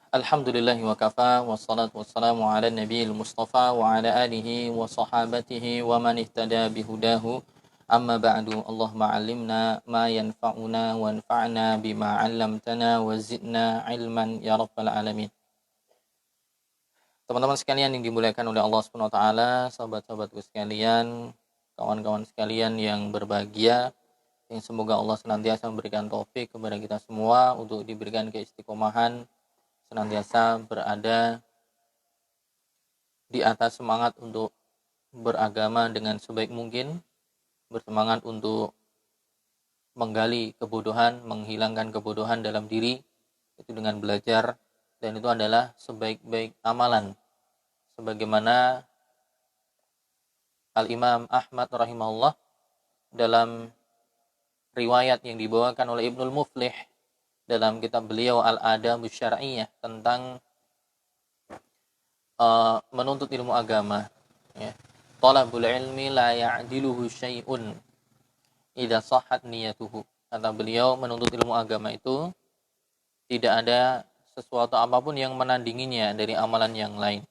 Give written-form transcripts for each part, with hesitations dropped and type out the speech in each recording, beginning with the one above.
Alhamdulillahi wa kafa wassalatu wassalamu ala nabiyil mustafa wa ala alihi wa sahabatihi wa man ihtada bihudahu amma ba'du. Allahumma 'allimna ma yanfa'una wanfa'na bima 'allamtana wa zidna ilman ya rabbal alamin. Teman-teman sekalian yang dimuliakan oleh Allah Subhanahu wa taala, sahabat-sahabatku sekalian, kawan-kawan sekalian yang berbahagia, yang semoga Allah senantiasa memberikan taufik kepada kita semua untuk diberikan keistiqomahan, senantiasa berada di atas semangat untuk beragama dengan sebaik mungkin, bersemangat untuk menggali kebodohan, menghilangkan kebodohan dalam diri, itu dengan belajar, dan itu adalah sebaik-baik amalan. Sebagaimana Al-Imam Ahmad rahimahullah dalam riwayat yang dibawakan oleh Ibnul Muflih dalam kitab beliau Al-Adabus Syar'iyyah tentang menuntut ilmu agama, ya. Talabul ilmi la ya'diluhu syai'un idza sahhat niyatuhu. Kata beliau, menuntut ilmu agama itu tidak ada sesuatu apapun yang menandinginya dari amalan yang lain.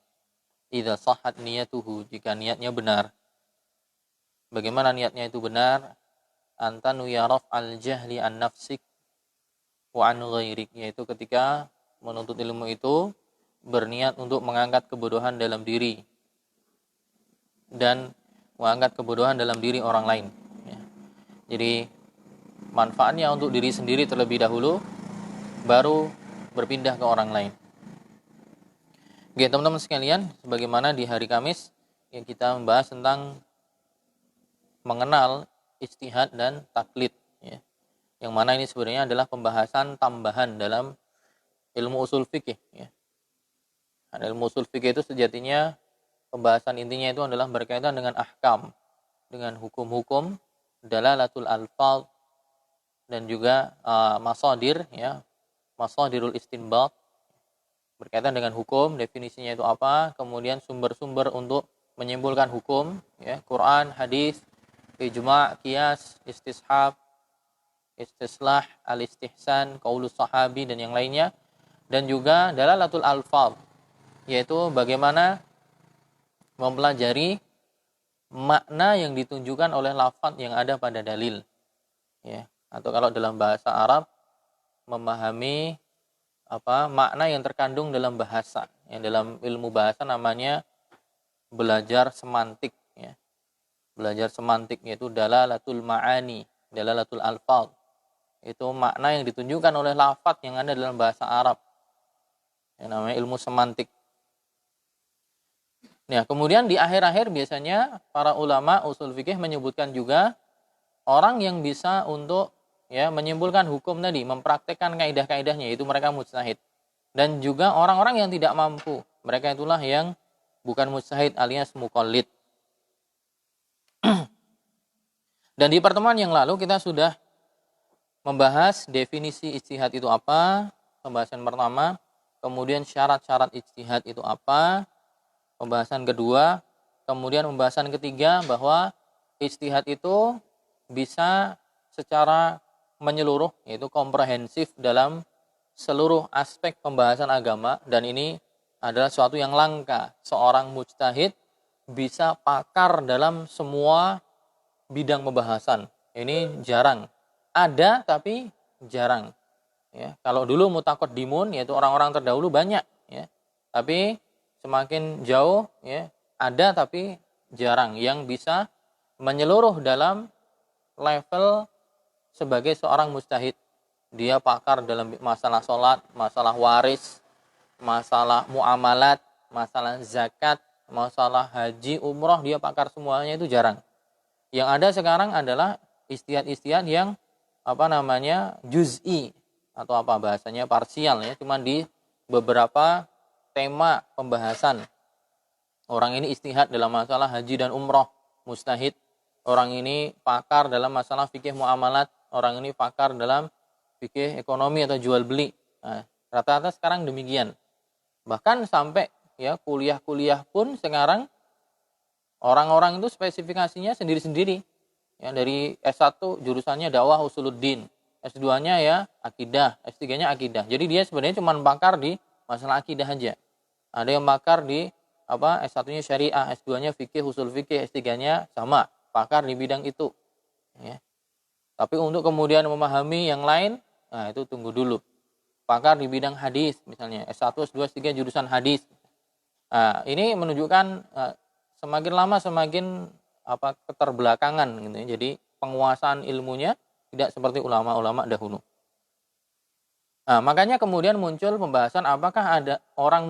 Idza sahhat niyatuhu, jika niatnya benar. Bagaimana niatnya itu benar? Antanu ya raf'al jahli an nafsik wa an ghairik, yaitu ketika menuntut ilmu itu berniat untuk mengangkat kebodohan dalam diri dan mengangkat kebodohan dalam diri orang lain, ya. Jadi manfaatnya untuk diri sendiri terlebih dahulu, baru berpindah ke orang lain. Oke, teman-teman sekalian, sebagaimana di hari Kamis yang kita membahas tentang mengenal ijtihad dan taklid, ya. Yang mana ini sebenarnya adalah pembahasan tambahan dalam ilmu usul fikih, ya. Dan ilmu usul fikih itu sejatinya pembahasan intinya itu adalah berkaitan dengan ahkam, dengan hukum-hukum, dalalatul alfaz, dan juga masadir, ya, masadirul istinbat, berkaitan dengan hukum, definisinya itu apa, kemudian sumber-sumber untuk menyimpulkan hukum, ya, Quran, hadis, ijma', qiyas, istishab, istislah, al-istihsan, qaulus sahabi, dan yang lainnya. Dan juga dalalatul alfaz, yaitu bagaimana mempelajari makna yang ditunjukkan oleh lafaz yang ada pada dalil, ya. Atau kalau dalam bahasa Arab, memahami makna yang terkandung dalam bahasa. Yang dalam ilmu bahasa namanya belajar semantik, ya. Belajar semantik, yaitu dalalatul ma'ani, dalalatul alfaz. Itu makna yang ditunjukkan oleh lafaz yang ada dalam bahasa Arab, yang namanya ilmu semantik. Nah, kemudian di akhir-akhir biasanya para ulama usul fikih menyebutkan juga orang yang bisa untuk, ya, menyimpulkan hukum tadi, mempraktekkan kaidah-kaidahnya, yaitu mereka mujtahid. Dan juga orang-orang yang tidak mampu, mereka itulah yang bukan mujtahid alias muqallid. Dan di pertemuan yang lalu kita sudah membahas definisi ijtihad itu apa, pembahasan pertama, kemudian syarat-syarat ijtihad itu apa, pembahasan kedua, kemudian pembahasan ketiga bahwa ijtihad itu bisa secara menyeluruh, yaitu komprehensif dalam seluruh aspek pembahasan agama, dan ini adalah suatu yang langka. Seorang mujtahid bisa pakar dalam semua bidang pembahasan. Ini jarang. Ada tapi jarang, ya. Kalau dulu mutaqaddimun, yaitu orang-orang terdahulu, banyak, ya. Tapi semakin jauh, ya, ada tapi jarang yang bisa menyeluruh dalam level sebagai seorang mujtahid. Dia pakar dalam masalah sholat, masalah waris, masalah muamalat, masalah zakat, masalah haji, umroh, dia pakar semuanya, itu jarang. Yang ada sekarang adalah ijtihad-ijtihad yang juz'i, atau bahasanya parsial, ya, cuma di beberapa tema pembahasan. Orang ini ijtihad dalam masalah haji dan umroh, mujtahid. Orang ini pakar dalam masalah fikih muamalat, orang ini pakar dalam fikih ekonomi atau jual beli. Nah, rata-rata sekarang demikian. Bahkan sampai, ya, kuliah-kuliah pun sekarang orang-orang itu spesifikasinya sendiri-sendiri. Ya, dari S1 jurusannya dakwah usuluddin, S2-nya ya akidah, S3-nya akidah. Jadi dia sebenarnya cuma pakar di masalah akidah aja. Ada yang pakar di S1-nya syariah, S2-nya fikih, usul fikih, S3-nya sama, pakar di bidang itu. Ya. Tapi untuk kemudian memahami yang lain, nah itu tunggu dulu. Pakar di bidang hadis, misalnya S1, S2, S3 jurusan hadis. Nah, ini menunjukkan semakin lama semakin keterbelakangan gitu ya. Jadi penguasaan ilmunya tidak seperti ulama-ulama dahulu. Nah, makanya kemudian muncul pembahasan apakah ada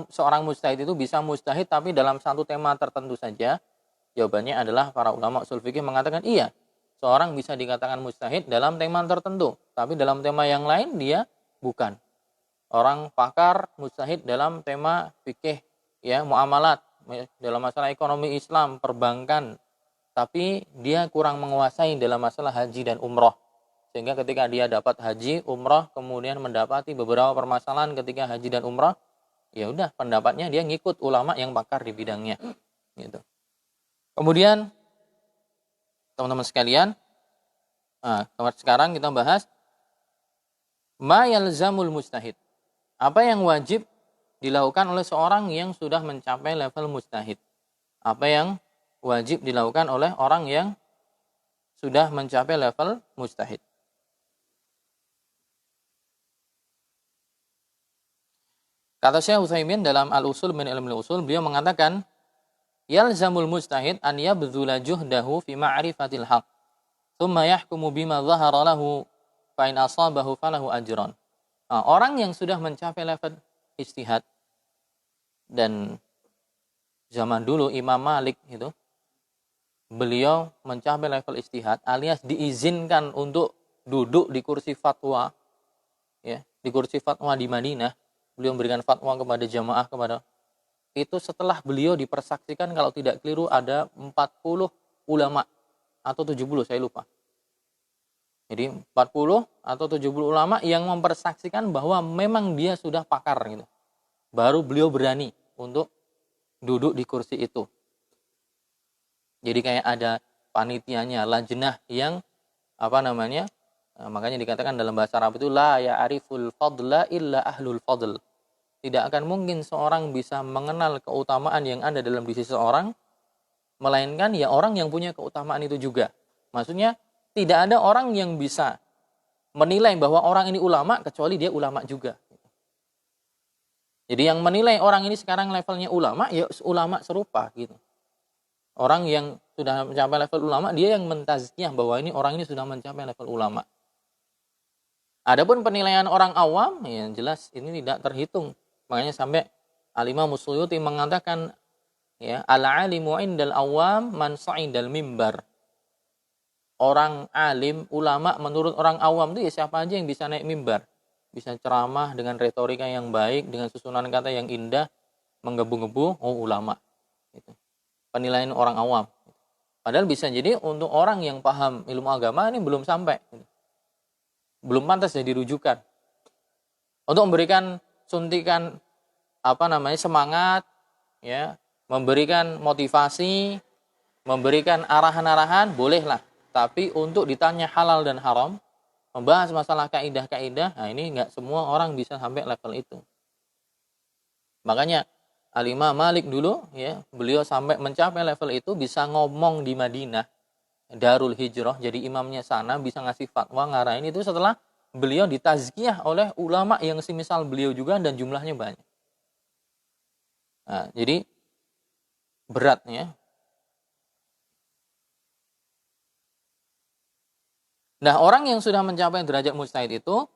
seorang mujtahid itu bisa mujtahid tapi dalam satu tema tertentu saja. Jawabannya adalah para ulama ushul fikih mengatakan iya. Seorang bisa dikatakan mujtahid dalam tema tertentu, tapi dalam tema yang lain dia bukan. Orang pakar mujtahid dalam tema fikih, ya, muamalat, dalam masalah ekonomi Islam, perbankan, tapi dia kurang menguasai dalam masalah haji dan umroh. Sehingga ketika dia dapat haji, umroh, kemudian mendapati beberapa permasalahan ketika haji dan umroh, ya udah pendapatnya dia ngikut ulama yang pakar di bidangnya. Gitu. Kemudian teman-teman sekalian, sekarang kita bahas ma yalzamul mujtahid. Apa yang wajib dilakukan oleh seorang yang sudah mencapai level mujtahid? Apa yang wajib dilakukan oleh orang yang sudah mencapai level mujtahid? Kata Syekh Utsaimin dalam Al-Usul min Ilmil Usul, beliau mengatakan, yalzamul mujtahid an yabdhula juhdahu fi ma'rifatil haqq, thumma yahkumu bima dhahara lahu, fa in asabahu falahu ajran. Nah, orang yang sudah mencapai level ijtihad, dan zaman dulu Imam Malik itu, beliau mencapai level ijtihad alias diizinkan untuk duduk di kursi fatwa, ya, di kursi fatwa di Madinah. Beliau memberikan fatwa kepada jamaah itu setelah beliau dipersaksikan, kalau tidak keliru ada 40 ulama atau 70, saya lupa. Jadi 40 atau 70 ulama yang mempersaksikan bahwa memang dia sudah pakar gitu. Baru beliau berani untuk duduk di kursi itu. Jadi kayak ada panitianya, lajnah yang makanya dikatakan dalam bahasa Arab itu la ya'riful fadla illa ahlul fadl. Tidak akan mungkin seorang bisa mengenal keutamaan yang ada dalam diri seseorang, melainkan ya orang yang punya keutamaan itu juga. Maksudnya tidak ada orang yang bisa menilai bahwa orang ini ulama kecuali dia ulama juga. Jadi yang menilai orang ini sekarang levelnya ulama, ya ulama serupa gitu. Orang yang sudah mencapai level ulama, dia yang mentazkiyah bahwa orang ini sudah mencapai level ulama. Adapun penilaian orang awam, ya jelas ini tidak terhitung. Makanya sampai Al-Imam Suyuti mengatakan, ya, al-alimu indal awam man sa'idal mimbar. Orang alim, ulama menurut orang awam itu ya siapa aja yang bisa naik mimbar. Bisa ceramah dengan retorika yang baik, dengan susunan kata yang indah, menggebu-gebu, ulama. Gitu. Penilaian orang awam. Padahal bisa jadi untuk orang yang paham ilmu agama ini belum sampai. Gitu. Belum pantas jadi rujukan. Untuk memberikan suntikan semangat, ya, memberikan motivasi, memberikan arahan-arahan, bolehlah. Tapi untuk ditanya halal dan haram, membahas masalah kaidah-kaidah, nah ini nggak semua orang bisa sampai level itu. Makanya Al-Imam Malik dulu, ya, beliau sampai mencapai level itu, bisa ngomong di Madinah, Darul Hijrah, jadi imamnya sana, bisa ngasih fatwa, ngarahin itu setelah beliau ditazkiyah oleh ulama yang semisal beliau juga dan jumlahnya banyak. Nah, jadi beratnya. Nah, orang yang sudah mencapai derajat mujtahid itu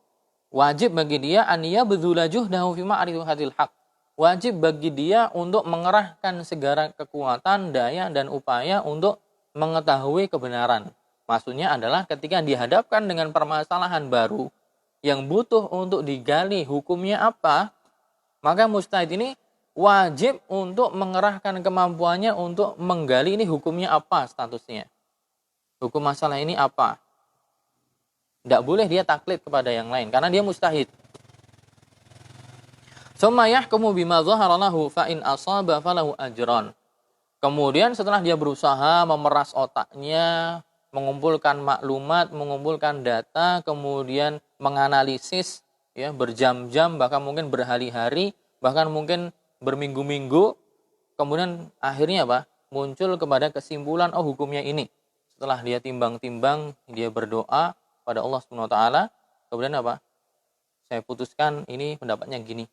wajib bagi dia an yabdhula juhdahu fi ma'rifatil haqq. Wajib bagi dia untuk mengerahkan segala kekuatan, daya dan upaya untuk mengetahui kebenaran. Maksudnya adalah ketika dihadapkan dengan permasalahan baru yang butuh untuk digali hukumnya apa, maka mujtahid ini wajib untuk mengerahkan kemampuannya untuk menggali ini hukumnya apa statusnya. Hukum masalah ini apa. Tidak boleh dia taklid kepada yang lain karena dia mujtahid. Tsumma yahkumu bima dhahara lahu fa in asaba falahu ajran. Kemudian setelah dia berusaha memeras otaknya, mengumpulkan maklumat, mengumpulkan data, kemudian menganalisis, ya, berjam-jam bahkan mungkin berhari-hari, bahkan mungkin berminggu-minggu, kemudian akhirnya apa? Muncul kepada kesimpulan, oh hukumnya ini. Setelah dia timbang-timbang, dia berdoa pada Allah Subhanahu wa taala, kemudian apa? Saya putuskan ini pendapatnya gini.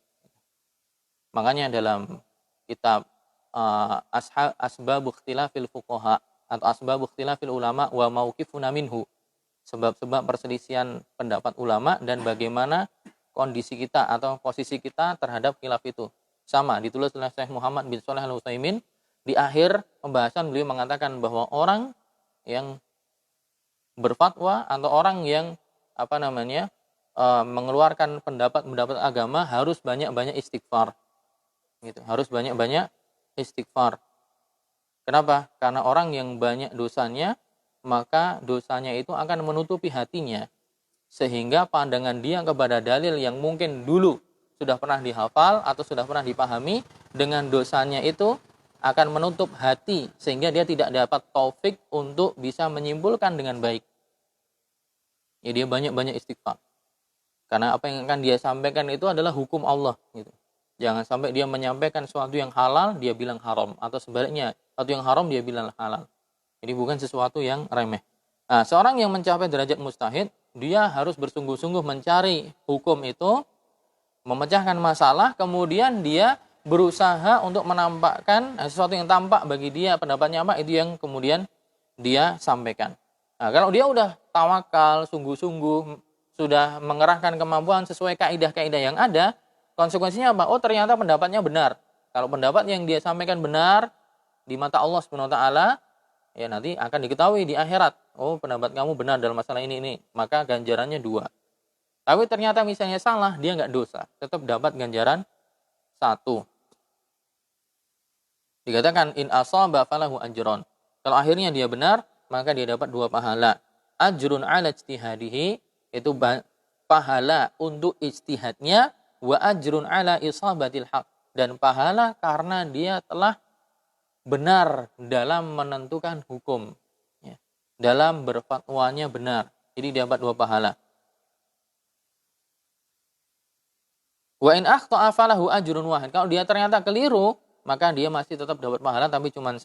Makanya dalam kitab Asbab Ikhtilafil Fuqaha atau Asbab Ikhtilafil Ulama wa Mauqifuna minhu, sebab-sebab perselisihan pendapat ulama dan bagaimana kondisi kita atau posisi kita terhadap khilaf itu. Sama ditulis oleh Syekh Muhammad bin Shalih Al-Utsaimin. Di akhir pembahasan beliau mengatakan bahwa orang yang berfatwa atau orang yang mengeluarkan pendapat agama harus banyak-banyak istighfar. Gitu. Harus banyak-banyak istighfar. Kenapa? Karena orang yang banyak dosanya, maka dosanya itu akan menutupi hatinya. Sehingga pandangan dia kepada dalil yang mungkin dulu sudah pernah dihafal atau sudah pernah dipahami, dengan dosanya itu akan menutup hati sehingga dia tidak dapat taufik untuk bisa menyimpulkan dengan baik. Ya, dia banyak-banyak istighfar. Karena apa yang akan dia sampaikan itu adalah hukum Allah gitu. Jangan sampai dia menyampaikan sesuatu yang halal dia bilang haram, atau sebaliknya, sesuatu yang haram dia bilang halal. Jadi bukan sesuatu yang remeh. Nah, seorang yang mencapai derajat mujtahid, dia harus bersungguh-sungguh mencari hukum itu, memecahkan masalah, kemudian dia berusaha untuk menampakkan sesuatu yang tampak bagi dia, pendapatnya apa, itu yang kemudian dia sampaikan. Nah, kalau dia udah tawakal, sungguh-sungguh, sudah mengerahkan kemampuan sesuai kaidah-kaidah yang ada, konsekuensinya apa? Oh, ternyata pendapatnya benar. Kalau pendapat yang dia sampaikan benar di mata Allah Subhanahu wa taala, ya nanti akan diketahui di akhirat. Oh, pendapat kamu benar dalam masalah ini. Maka ganjarannya 2. Tapi ternyata misalnya salah, dia nggak dosa. Tetap dapat ganjaran 1. Dikatakan in asaba falahu ajron. Kalau akhirnya dia benar, maka dia dapat 2 pahala. Ajrun ala ijtihadihi, itu pahala untuk ijtihadnya, wa ajrun ala isabatil haq, dan pahala karena dia telah benar dalam menentukan hukum, ya, dalam berfatwanya benar. Jadi dia dapat 2 pahala. Wa in akhta'a falahu ajrun wahid. Kalau dia ternyata keliru, maka dia masih tetap dapat pahala tapi cuma 1.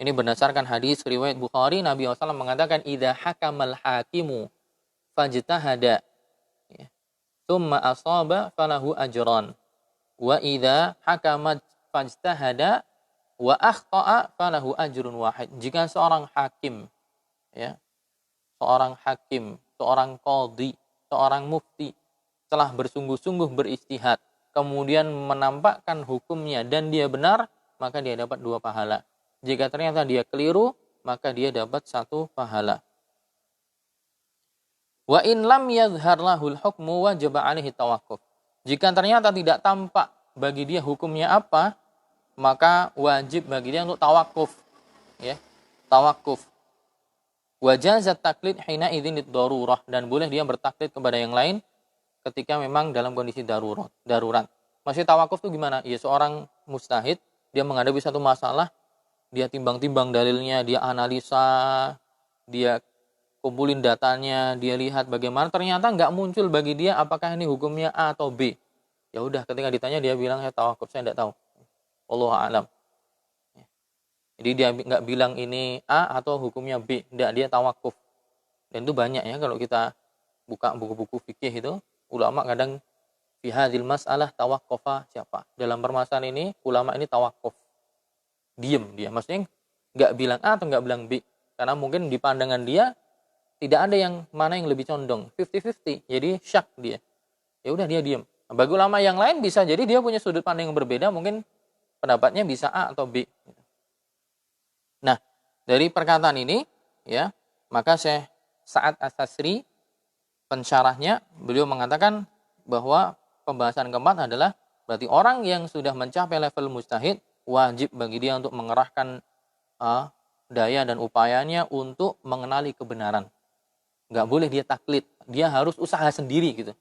Ini berdasarkan hadis riwayat Bukhari, Nabi SAW mengatakan idza hakamal hakimu fajtahada, ya, tsumma asaba falahu ajran, wa idza hakamat fajtahada wa akhta'a falahu ajrun wahid. Jika seorang hakim, ya, seorang hakim, seorang qadhi, seorang mufti telah bersungguh-sungguh beristihad, kemudian menampakkan hukumnya dan dia benar, maka dia dapat 2 pahala. Jika ternyata dia keliru, maka dia dapat 1 pahala. Wa in lam yadhhar lahul hukmu wajib alaihi tawakkuf. Jika ternyata tidak tampak bagi dia hukumnya apa, maka wajib bagi dia untuk tawakuf, ya, tawakuf. Wajazat taklid hina idzin darurah, dan boleh dia bertaklid kepada yang lain ketika memang dalam kondisi darurat. Maksud tawakuf itu gimana? Ya, seorang mujtahid, dia menghadapi satu masalah, dia timbang-timbang dalilnya, dia analisa, dia kumpulin datanya, dia lihat bagaimana, ternyata nggak muncul bagi dia apakah ini hukumnya A atau B. Ya udah, ketika ditanya dia bilang saya tawakuf, saya tidak tahu. Wallahu a'lam. Jadi dia nggak bilang ini A atau hukumnya B, tidak, dia tawakuf. Dan itu banyak ya, kalau kita buka buku-buku fikih itu, ulama kadang fi hadzal mas'alah tawakkufa siapa. Dalam permasalahan ini ulama ini tawakuf. Diem dia, maksudnya nggak bilang A atau nggak bilang B, karena mungkin di pandangan dia tidak ada yang mana yang lebih condong, 50-50, jadi syak dia. Ya udah dia diem. Nah, bagi ulama yang lain bisa jadi dia punya sudut pandang yang berbeda, mungkin pendapatnya bisa A atau B. Nah, dari perkataan ini, ya, maka Syekh Sa'ad As-Sasri, pensyarahnya, beliau mengatakan bahwa pembahasan keempat adalah berarti orang yang sudah mencapai level mujtahid, wajib bagi dia untuk mengerahkan daya dan upayanya untuk mengenali kebenaran. Nggak boleh dia taklid, dia harus usaha sendiri gitu.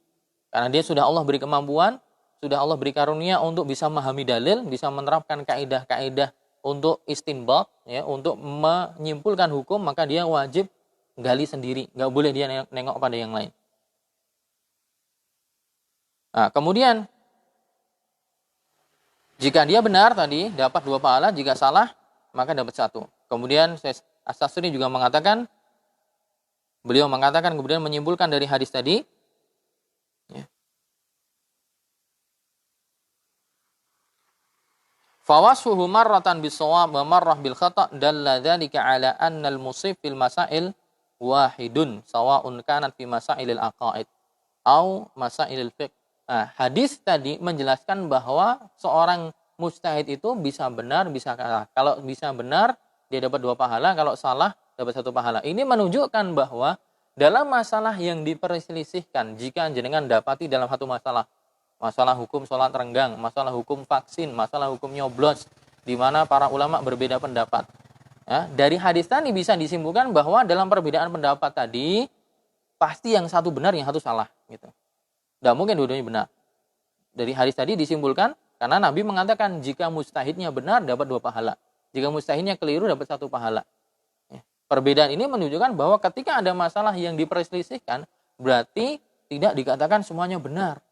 Karena dia sudah Allah beri kemampuan, sudah Allah beri karunia untuk bisa memahami dalil, bisa menerapkan kaidah-kaidah untuk istinbat, ya, untuk menyimpulkan hukum, maka dia wajib gali sendiri, nggak boleh dia nengok pada yang lain. Nah, kemudian Jika dia benar tadi dapat 2 pahala, jika salah maka dapat 1. Kemudian Syekh As-Sastri juga mengatakan, beliau mengatakan kemudian menyimpulkan dari hadis tadi, ya, fawasfuhu marratan bis-shawab wa marrah bil khata' dalla dzalika ala anna al-musib fil masail wahidun sawa'un kanat fi masailil aqaid au masailil fiqh. Nah, hadis tadi menjelaskan bahwa seorang mujtahid itu bisa benar, bisa salah. Kalau bisa benar, dia dapat 2 pahala. Kalau salah, dapat 1 pahala. Ini menunjukkan bahwa dalam masalah yang diperselisihkan, jika jenengan dapati dalam satu masalah, masalah hukum sholat renggang, masalah hukum vaksin, masalah hukum nyoblos, di mana para ulama berbeda pendapat. Ya, dari hadis tadi bisa disimpulkan bahwa dalam perbedaan pendapat tadi, pasti yang satu benar, yang satu salah. Gitu. Tidak mungkin dua-duanya benar. Dari hadis tadi disimpulkan, karena Nabi mengatakan jika mustahidnya benar dapat 2 pahala. Jika mustahidnya keliru dapat 1 pahala. Perbedaan ini menunjukkan bahwa ketika ada masalah yang diperselisihkan, berarti tidak dikatakan semuanya benar.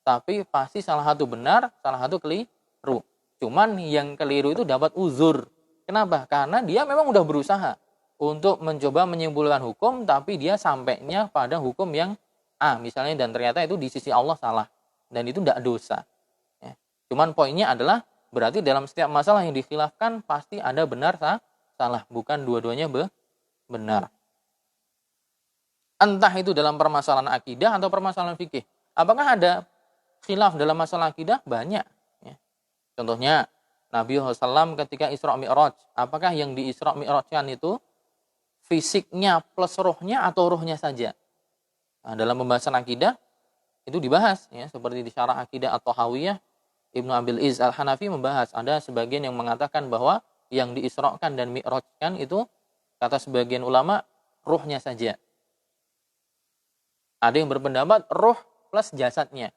Tapi pasti salah satu benar, salah satu keliru. Cuman yang keliru itu dapat uzur. Kenapa? Karena dia memang udah berusaha untuk mencoba menyimpulkan hukum, tapi dia sampainya pada hukum yang A misalnya, dan ternyata itu di sisi Allah salah, dan itu tidak dosa. Ya. Cuman poinnya adalah berarti dalam setiap masalah yang dikhilafkan pasti ada benar salah, bukan dua-duanya benar. Entah itu dalam permasalahan akidah atau permasalahan fikih. Apakah ada khilaf dalam masalah akidah? Banyak. Ya. Contohnya Nabi SAW ketika Isra Mi'raj, apakah yang di Isra Mi'rajkan itu fisiknya plus rohnya atau rohnya saja? Nah, dalam pembahasan akidah itu dibahas, ya, seperti di Syarah Aqidah At-Tahawiyah, Ibnu Abil Iz Al-Hanafi membahas, ada sebagian yang mengatakan bahwa yang diisrokan dan mi'rajkan itu, kata sebagian ulama, ruhnya saja. Ada yang berpendapat ruh plus jasadnya.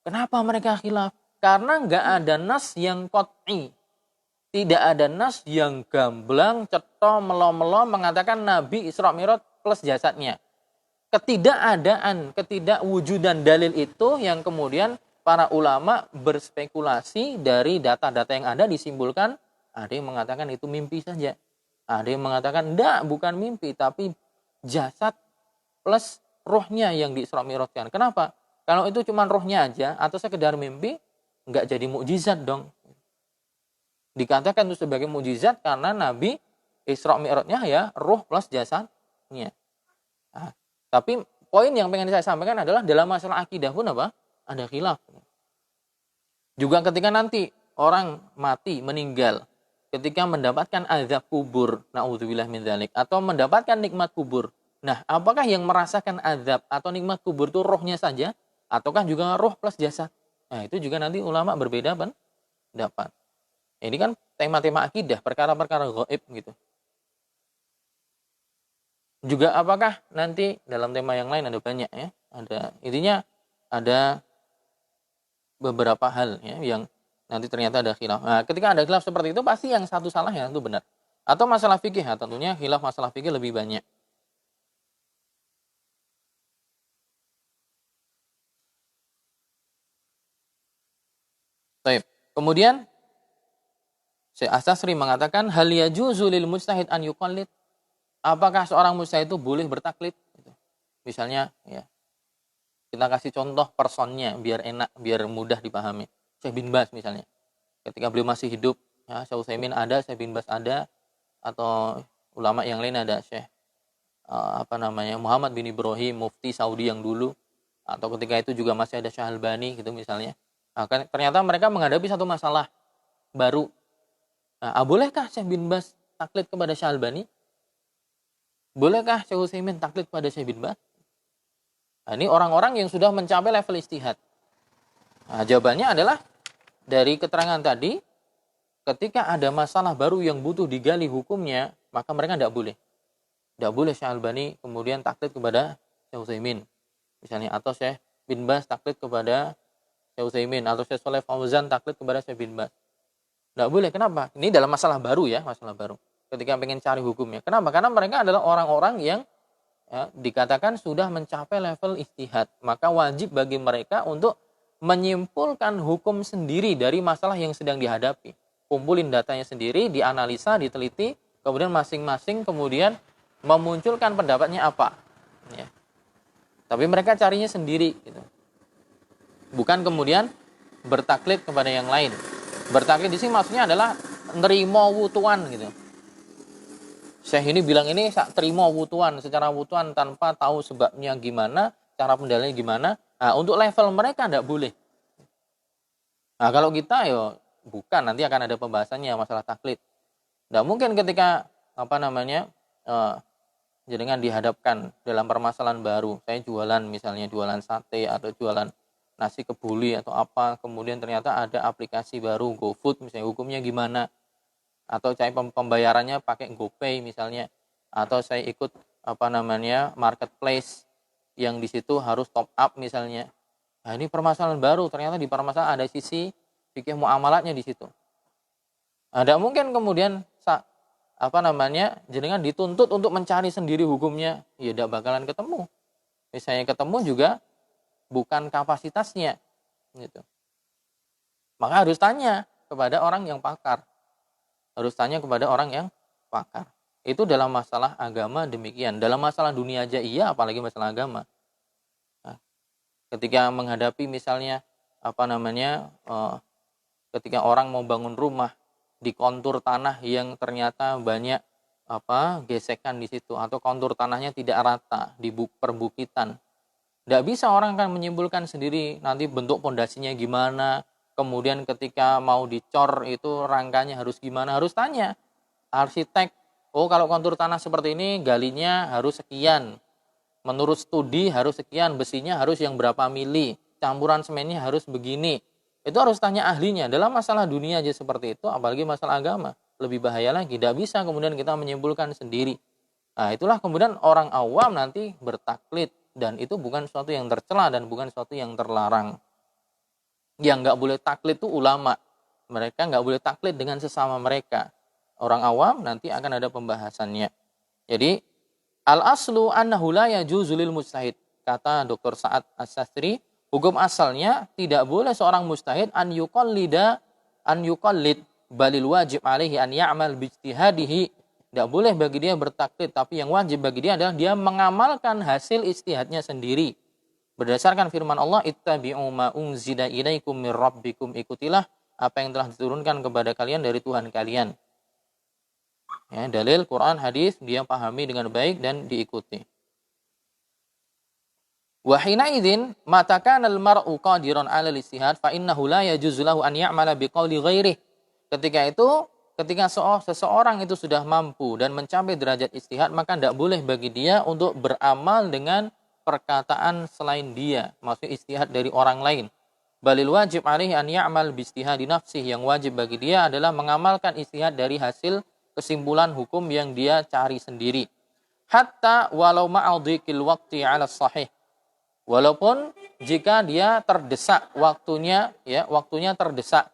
Kenapa mereka khilaf? Karena nggak ada nas yang qat'i. Tidak ada nas yang gamblang, cetha, melo-melo mengatakan Nabi Isra Mi'raj plus jasadnya. Ketidakadaan, ketidakwujudan dalil itu yang kemudian para ulama berspekulasi dari data-data yang ada disimpulkan, ada yang mengatakan itu mimpi saja. Ada yang mengatakan enggak, bukan mimpi, tapi jasad plus rohnya yang di Isra Mi'rajkan. Kenapa? Kalau itu cuma rohnya aja atau sekedar mimpi, enggak jadi mukjizat dong. Dikatakan itu sebagai mukjizat karena Nabi Isra Mi'rajnya ya roh plus jasadnya. Nah, tapi poin yang pengen saya sampaikan adalah dalam masalah akidah pun apa? Ada khilaf. Juga ketika nanti orang mati, meninggal, ketika mendapatkan azab kubur, naudzubillah min dzalik, atau mendapatkan nikmat kubur. Nah, apakah yang merasakan azab atau nikmat kubur itu rohnya saja, ataukah juga roh plus jasad? Nah, itu juga nanti ulama berbeda pendapat. Ini kan tema-tema akidah, perkara-perkara gaib gitu. Juga apakah nanti dalam tema yang lain ada banyak, ya, ada intinya ada beberapa hal, ya, yang nanti ternyata ada khilaf. Nah, ketika ada khilaf seperti itu pasti yang satu salah, yang satu benar. Atau masalah fikih, ya, tentunya khilaf masalah fikih lebih banyak. Baik. Kemudian Syekh As-Sastri mengatakan hal yajuzu lil mujtahid an yuqallid. Apakah seorang mujtahid itu boleh bertaklid? Misalnya, ya, kita kasih contoh personnya biar enak, biar mudah dipahami. Syekh bin Baz misalnya. Ketika beliau masih hidup, ya, Syekh Utsaimin ada, Syekh bin Baz ada, atau ulama yang lain ada, Syekh Muhammad bin Ibrahim, mufti Saudi yang dulu, atau ketika itu juga masih ada Syekh Albani gitu misalnya. Nah, ternyata mereka menghadapi satu masalah baru. Nah, bolehkah Syekh bin Baz taklid kepada Syekh Albani? Bolehkah Syekh Utsaimin taklid kepada Syekh bin Baz? Nah, ini orang-orang yang sudah mencapai level istihad. Nah, jawabannya adalah dari keterangan tadi, ketika ada masalah baru yang butuh digali hukumnya, maka mereka tidak boleh. Tidak boleh Syekh Albani kemudian taklid kepada Syekh Utsaimin. Misalnya, atau Syekh bin Baz taklid kepada Syekh Utsaimin, atau Syekh Shalih Fauzan taklid kepada Syekh bin Baz. Tidak boleh. Kenapa? Ini dalam masalah baru, ya, masalah baru. Ketika pengen cari hukumnya. Kenapa? Karena mereka adalah orang-orang yang, ya, dikatakan sudah mencapai level ijtihad. Maka wajib bagi mereka untuk menyimpulkan hukum sendiri dari masalah yang sedang dihadapi. Kumpulin datanya sendiri, dianalisa, diteliti, kemudian masing-masing kemudian memunculkan pendapatnya apa. Ya. Tapi mereka carinya sendiri. Gitu. Bukan kemudian bertaklid kepada yang lain. Bertaklid di sini maksudnya adalah nerimo wutuan gitu. Syekh ini bilang ini terima wutuan secara wutuan tanpa tahu sebabnya gimana, cara pendalilannya gimana. Nah, untuk level mereka tidak boleh. Nah, kalau kita ya bukan, nanti akan ada pembahasannya masalah taklid. Tidak mungkin ketika jenengan dihadapkan dalam permasalahan baru. Saya jualan misalnya jualan sate atau jualan nasi kebuli atau apa, kemudian ternyata ada aplikasi baru GoFood misalnya, hukumnya gimana? Atau saya pembayarannya pakai GoPay misalnya, atau saya ikut marketplace yang di situ harus top up misalnya. Nah, ini permasalahan baru, ternyata di permasalahan ada sisi fikih muamalatnya di situ. Ada mungkin kemudian jenengan dituntut untuk mencari sendiri hukumnya, ya tidak bakalan ketemu. Misalnya ketemu juga bukan kapasitasnya gitu. Maka harus tanya kepada orang yang pakar. Harus tanya kepada orang yang pakar. Itu dalam masalah agama demikian. Dalam masalah dunia aja iya, apalagi masalah agama. Nah, ketika menghadapi misalnya ketika orang mau bangun rumah di kontur tanah yang ternyata banyak gesekan di situ, atau kontur tanahnya tidak rata di perbukitan. Tidak bisa orang akan menyimpulkan sendiri nanti bentuk pondasinya gimana. Kemudian ketika mau dicor itu rangkanya harus gimana, harus tanya arsitek. Oh, kalau kontur tanah seperti ini galinya harus sekian. Menurut studi harus sekian, besinya harus yang berapa mili, campuran semennya harus begini. Itu harus tanya ahlinya. Dalam masalah dunia aja seperti itu, apalagi masalah agama. Lebih bahaya lagi, tidak bisa kemudian kita menyimpulkan sendiri. Nah, itulah kemudian orang awam nanti bertaklid. Dan itu bukan sesuatu yang tercela dan bukan sesuatu yang terlarang. Yang nggak boleh taklid itu ulama. Mereka nggak boleh taklid dengan sesama mereka. Orang awam nanti akan ada pembahasannya. Jadi al-aslu annahu la yajuzu lil mujtahid. Kata Dr. Sa'ad As-Sastri, hukum asalnya tidak boleh seorang mujtahid an yuqallid balil wajib alaihi an ya'mal bi ijtihadihi. Tidak boleh bagi dia bertaklid, tapi yang wajib bagi dia adalah dia mengamalkan hasil ijtihadnya sendiri. Berdasarkan firman Allah, ittabi'u ma unzila ilaikum mir rabbikum, ikutilah apa yang telah diturunkan kepada kalian dari Tuhan kalian. Ya, dalil Quran, hadis dia pahami dengan baik dan diikuti. Wa hina idzin mata kana al mar'u qadiran 'ala al-ijtihad fa innahu la yajuzu lahu an ya'mala biqauli ghairihi. Ketika seseorang itu sudah mampu dan mencapai derajat ijtihad, maka tidak boleh bagi dia untuk beramal dengan perkataan selain dia, maksudnya ijtihad dari orang lain. Balil wajib alaihi an ya'mal bi ijtihadi nafsih, yang wajib bagi dia adalah mengamalkan ijtihad dari hasil kesimpulan hukum yang dia cari sendiri. Hatta walau ma'adhikil waqti 'ala sahih. Walaupun jika dia terdesak waktunya terdesak,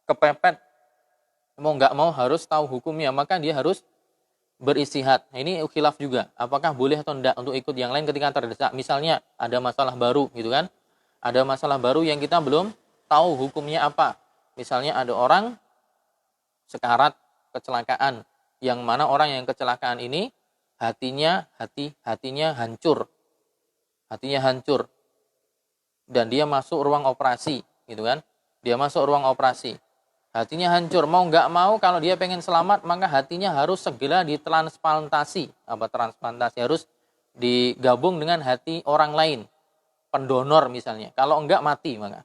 kepepet, mau nggak mau harus tahu hukumnya, maka dia harus beristihad. Nah, ini khilaf juga. Apakah boleh atau tidak untuk ikut yang lain ketika terdesak? Misalnya ada masalah baru gitu kan. Ada masalah baru yang kita belum tahu hukumnya apa. Misalnya ada orang sekarat kecelakaan, yang mana orang yang kecelakaan ini hatinya hancur. Hatinya hancur. Dan dia masuk ruang operasi, gitu kan? Dia masuk ruang operasi. Hatinya hancur, mau nggak mau kalau dia pengen selamat, maka hatinya harus segera ditransplantasi. Transplantasi harus digabung dengan hati orang lain, pendonor misalnya. Kalau enggak mati maka.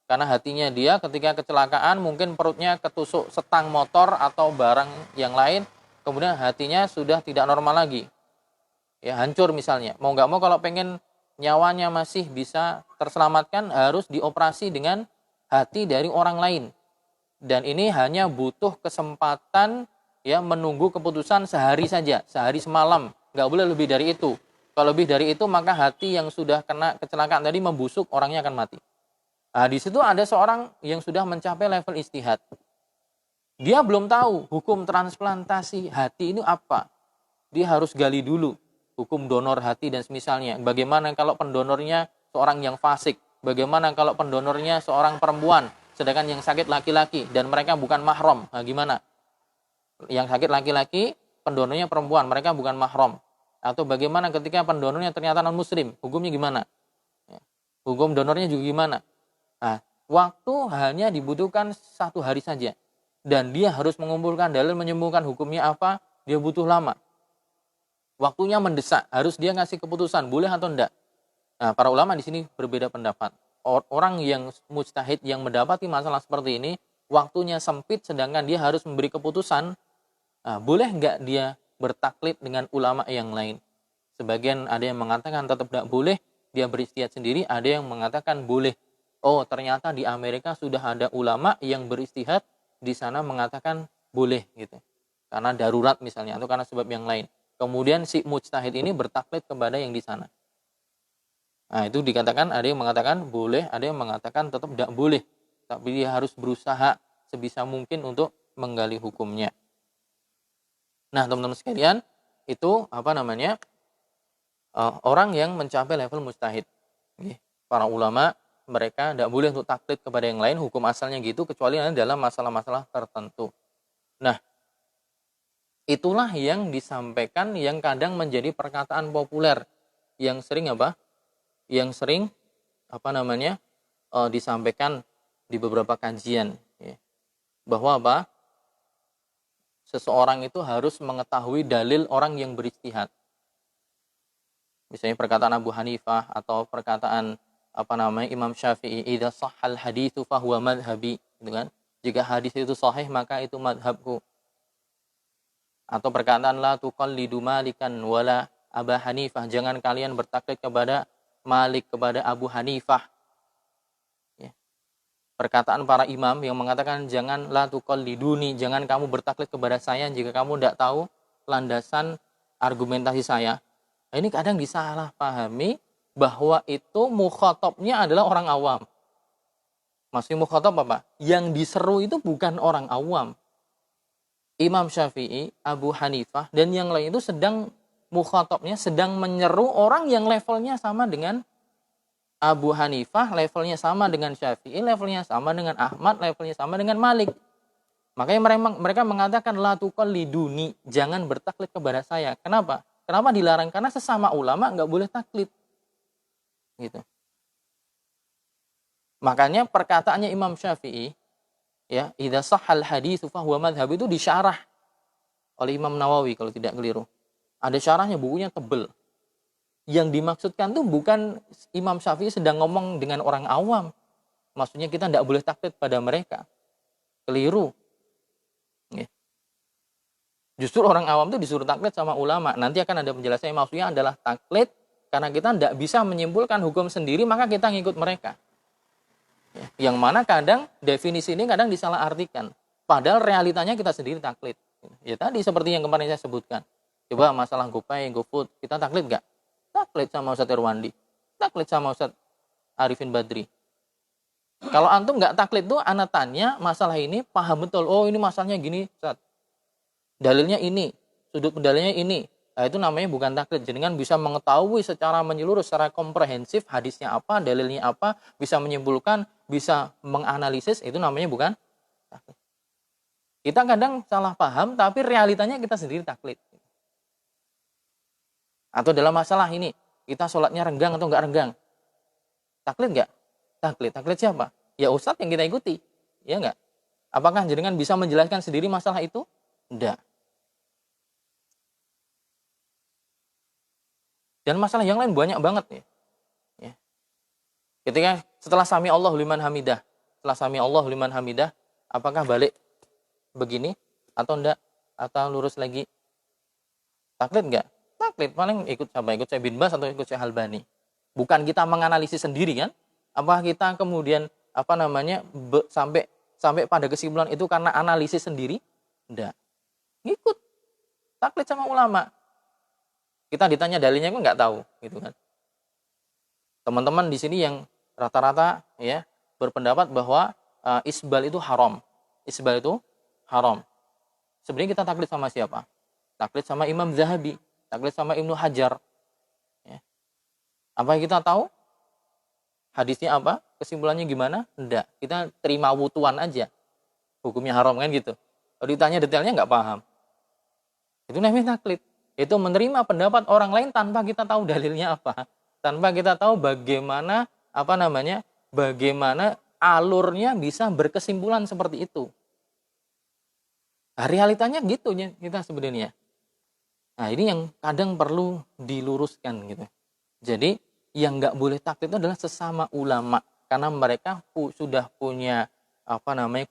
Karena hatinya dia ketika kecelakaan mungkin perutnya ketusuk setang motor atau barang yang lain, kemudian hatinya sudah tidak normal lagi. Ya, hancur misalnya. Mau nggak mau kalau pengen nyawanya masih bisa terselamatkan, harus dioperasi dengan hati dari orang lain. Dan ini hanya butuh kesempatan ya menunggu keputusan sehari saja, sehari semalam, nggak boleh lebih dari itu. Kalau lebih dari itu maka hati yang sudah kena kecelakaan tadi membusuk, orangnya akan mati. Nah, di situ ada seorang yang sudah mencapai level ijtihad. Dia belum tahu hukum transplantasi hati ini apa. Dia harus gali dulu hukum donor hati dan semisalnya. Bagaimana kalau pendonornya seorang yang fasik, Bagaimana kalau pendonornya seorang perempuan, sedangkan yang sakit laki-laki dan mereka bukan mahram? Nah, gimana? Yang sakit laki-laki, pendonornya perempuan, mereka bukan mahram. Atau bagaimana ketika pendonornya ternyata non-muslim? Hukumnya gimana? Ya. Hukum donornya juga gimana? Nah, waktu hanya dibutuhkan 1 hari saja. Dan dia harus mengumpulkan dalil menyembuhkan hukumnya apa, dia butuh lama. Waktunya mendesak, harus dia ngasih keputusan, boleh atau enggak. Nah, para ulama di sini berbeda pendapat. Orang yang mujtahid yang mendapati masalah seperti ini, waktunya sempit sedangkan dia harus memberi keputusan, nah, boleh enggak dia bertaklid dengan ulama yang lain? Sebagian ada yang mengatakan tetap tidak boleh, dia beristihad sendiri, ada yang mengatakan boleh. Oh, ternyata di Amerika sudah ada ulama yang beristihad di sana mengatakan boleh gitu. Karena darurat misalnya atau karena sebab yang lain. Kemudian si mujtahid ini bertaklid kepada yang di sana. Nah, itu dikatakan, ada yang mengatakan boleh, ada yang mengatakan tetap tidak boleh. Tapi dia harus berusaha sebisa mungkin untuk menggali hukumnya. Nah, teman-teman sekalian, itu orang yang mencapai level mujtahid. Para ulama, mereka tidak boleh untuk taklid kepada yang lain, hukum asalnya gitu, kecuali dalam masalah-masalah tertentu. Nah, itulah yang disampaikan yang kadang menjadi perkataan populer, yang sering yang sering disampaikan di beberapa kajian, ya. Bahwa seseorang itu harus mengetahui dalil orang yang beristihad. Misalnya perkataan Abu Hanifah atau perkataan Imam Syafi'i, idza shahhal haditsu fahuwa madhhabi, gitu kan? Jika hadis itu sahih maka itu madhabku. Atau perkataan la tuqallidu Malikan wala Aba Hanifah, jangan kalian bertaklid kepada Malik, kepada Abu Hanifah. Ya. Perkataan para imam yang mengatakan jangan la tuqalliduni, jangan kamu bertaklid kepada saya jika kamu tidak tahu landasan argumentasi saya. Nah, ini kadang disalahpahami bahwa itu mukhatabnya adalah orang awam. Maksudnya mukhatab apa? Yang diseru itu bukan orang awam. Imam Syafi'i, Abu Hanifah, dan yang lain itu sedang mukhatabnya sedang menyeru orang yang levelnya sama dengan Abu Hanifah, levelnya sama dengan Syafi'i, levelnya sama dengan Ahmad, levelnya sama dengan Malik. Makanya mereka mengatakan la tuqalliduni, jangan bertaklid kepada saya. Kenapa? Kenapa dilarang? Karena sesama ulama nggak boleh taklid. Gitu. Makanya perkataannya Imam Syafi'i, ya, idza shahhal haditsu fa huwa madhhab, itu disyarah oleh Imam Nawawi kalau tidak keliru. Ada syarahnya, bukunya tebel. Yang dimaksudkan tuh bukan Imam Syafi'i sedang ngomong dengan orang awam. Maksudnya kita tidak boleh taklid pada mereka. Keliru. Ya. Justru orang awam itu disuruh taklid sama ulama. Nanti akan ada penjelasannya, maksudnya adalah taklid karena kita tidak bisa menyimpulkan hukum sendiri, maka kita ngikut mereka. Ya. Yang mana kadang definisi ini kadang disalahartikan. Padahal realitanya kita sendiri taklid. Ya tadi seperti yang kemarin saya sebutkan. Coba masalah GoPay, GoFood, kita taklid nggak? Taklid sama Ustadz Irwandi, taklid sama Ustadz Arifin Badri. Kalau antum nggak taklid tuh, ana tanya masalah ini paham betul. Oh, ini masalahnya gini, Ustadz. Dalilnya ini, sudut pendalilnya ini. Nah, itu namanya bukan taklid. Jenengan bisa mengetahui secara menyeluruh, secara komprehensif hadisnya apa, dalilnya apa, bisa menyimpulkan, bisa menganalisis, itu namanya bukan taklid. Kita kadang salah paham, tapi realitanya kita sendiri taklid. Atau dalam masalah ini, kita sholatnya renggang atau enggak renggang. Taklid enggak? Taklid. Taklid siapa? Ya ustadz yang kita ikuti. Ya enggak? Apakah jenengan bisa menjelaskan sendiri masalah itu? Enggak. Dan masalah yang lain banyak banget ya. Ya. Ketika setelah sami Allah liman hamidah, apakah balik begini atau enggak? Atau lurus lagi? Taklid enggak? Taklid, paling ikut saya bin Bas atau ikut saya Albani. Bukan kita menganalisis sendiri kan? Apa kita kemudian sampai pada kesimpulan itu karena analisis sendiri? Enggak. Ngikut. Taklid sama ulama. Kita ditanya dalilnya kok nggak tahu, gitu kan? Teman-teman di sini yang rata-rata ya berpendapat bahwa isbal itu haram. Isbal itu haram. Sebenarnya kita taklid sama siapa? Taklid sama Imam Zahabi, taklid sama Ibnu Hajar. Ya. Apa yang kita tahu? Hadisnya apa? Kesimpulannya gimana? Enggak. Kita terima wutuan aja. Hukumnya haram kan gitu. Kalau ditanya detailnya nggak paham. Itu namanya taklid. Itu menerima pendapat orang lain tanpa kita tahu dalilnya apa. Tanpa kita tahu bagaimana bagaimana alurnya bisa berkesimpulan seperti itu. Nah, realitanya gitu ya kita sebenarnya. Nah, ini yang kadang perlu diluruskan gitu. Jadi yang nggak boleh taklid itu adalah sesama ulama, karena mereka sudah punya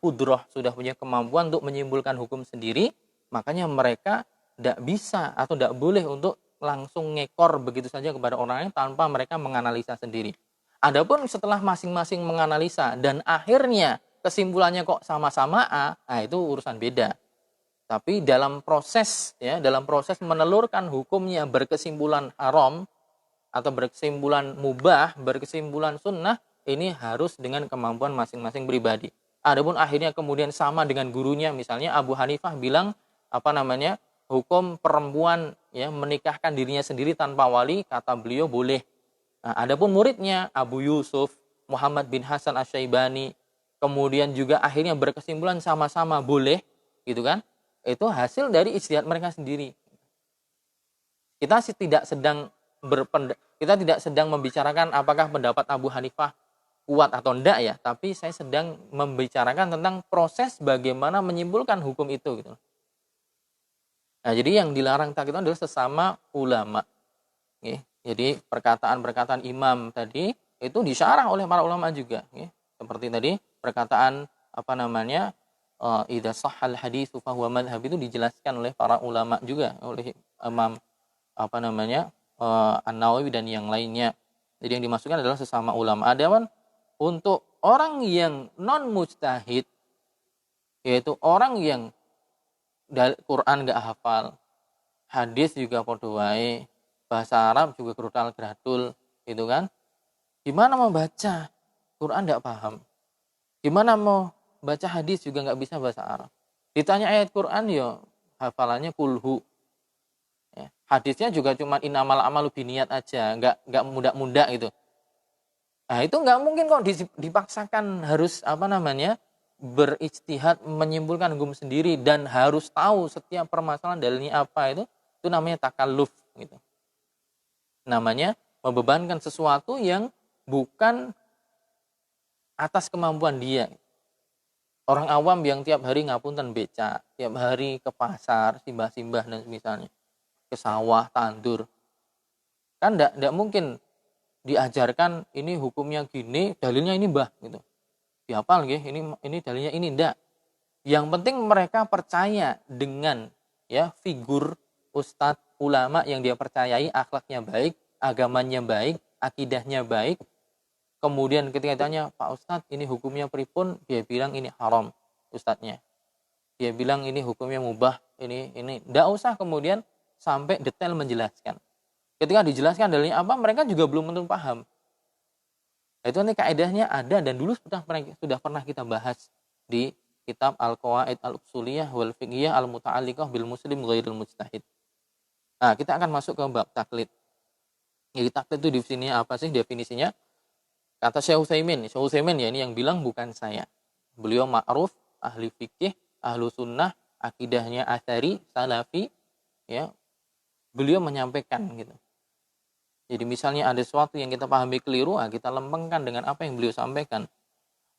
kudroh, sudah punya kemampuan untuk menyimpulkan hukum sendiri, makanya mereka tidak bisa atau tidak boleh untuk langsung ngekor begitu saja kepada orang lain tanpa mereka menganalisa sendiri. Adapun setelah masing-masing menganalisa dan akhirnya kesimpulannya kok sama-sama A, nah itu urusan beda. Tapi dalam proses menelurkan hukumnya berkesimpulan haram atau berkesimpulan mubah, berkesimpulan sunnah, ini harus dengan kemampuan masing-masing pribadi. Adapun akhirnya kemudian sama dengan gurunya, misalnya Abu Hanifah bilang hukum perempuan menikahkan dirinya sendiri tanpa wali, kata beliau boleh. Nah, adapun muridnya Abu Yusuf, Muhammad bin Hasan Asy-Syaibani, kemudian juga akhirnya berkesimpulan sama-sama boleh, gitu kan? Itu hasil dari ijtihad mereka sendiri. Kita tidak sedang membicarakan apakah pendapat Abu Hanifah kuat atau enggak ya, tapi saya sedang membicarakan tentang proses bagaimana menyimpulkan hukum itu gitu. Nah, jadi yang dilarang taklid adalah sesama ulama. Jadi perkataan-perkataan imam tadi itu disyarah oleh para ulama juga. Seperti tadi perkataan idza sahhal haditsu fa huwa madhhab, itu dijelaskan oleh para ulama juga, oleh Imam An-Nawawi dan yang lainnya. Jadi yang dimasukkan adalah sesama ulama. Adapun untuk orang yang non mujtahid, yaitu orang yang Quran enggak hafal, hadis juga podo wae, bahasa Arab juga gerudal-gradul, gitu kan? Gimana mau baca Quran enggak paham? Gimana mau baca hadis juga nggak bisa bahasa Arab. Ditanya ayat Quran ya hafalannya kulhu. Ya, hadisnya juga cuma inamal amalu biniat aja, nggak muda-muda gitu. Nah, itu nggak mungkin kok dipaksakan harus berijtihad menyimpulkan hukum sendiri dan harus tahu setiap permasalahan dalilnya apa, itu namanya takalluf gitu. Namanya membebankan sesuatu yang bukan atas kemampuan dia. Orang awam yang tiap hari ngapunten beca, tiap hari ke pasar, simbah-simbah dan misalnya ke sawah, tandur. Kan enggak mungkin diajarkan ini hukumnya gini, dalilnya ini Mbah gitu. Dihafal nggih, ini dalilnya ini enggak. Yang penting mereka percaya dengan figur ustadz ulama yang dia percayai, akhlaknya baik, agamanya baik, akidahnya baik. Kemudian ketika ditanya, Pak Ustadz ini hukumnya pripun? Dia bilang ini haram ustadznya. Dia bilang ini hukumnya mubah, ini. Nggak usah kemudian sampai detail menjelaskan. Ketika dijelaskan dalilnya apa, mereka juga belum tentu paham. Itu nanti kaidahnya ada dan dulu sudah pernah kita bahas di kitab Al-Qawaid Al-Usuliyah wal Fiqhiyah Al-Muta'alliqah bil Muslim Ghairil Mujtahid. Nah, kita akan masuk ke bab taklid. Jadi taklid itu definisinya apa sih? Definisinya kata Syekh Utsaimin ya, ini yang bilang bukan saya. Beliau ma'ruf, ahli fikih, ahlu sunnah, akidahnya atsari, salafi, ya. Beliau menyampaikan gitu. Jadi misalnya ada sesuatu yang kita pahami keliru, kita lempengkan dengan apa yang beliau sampaikan.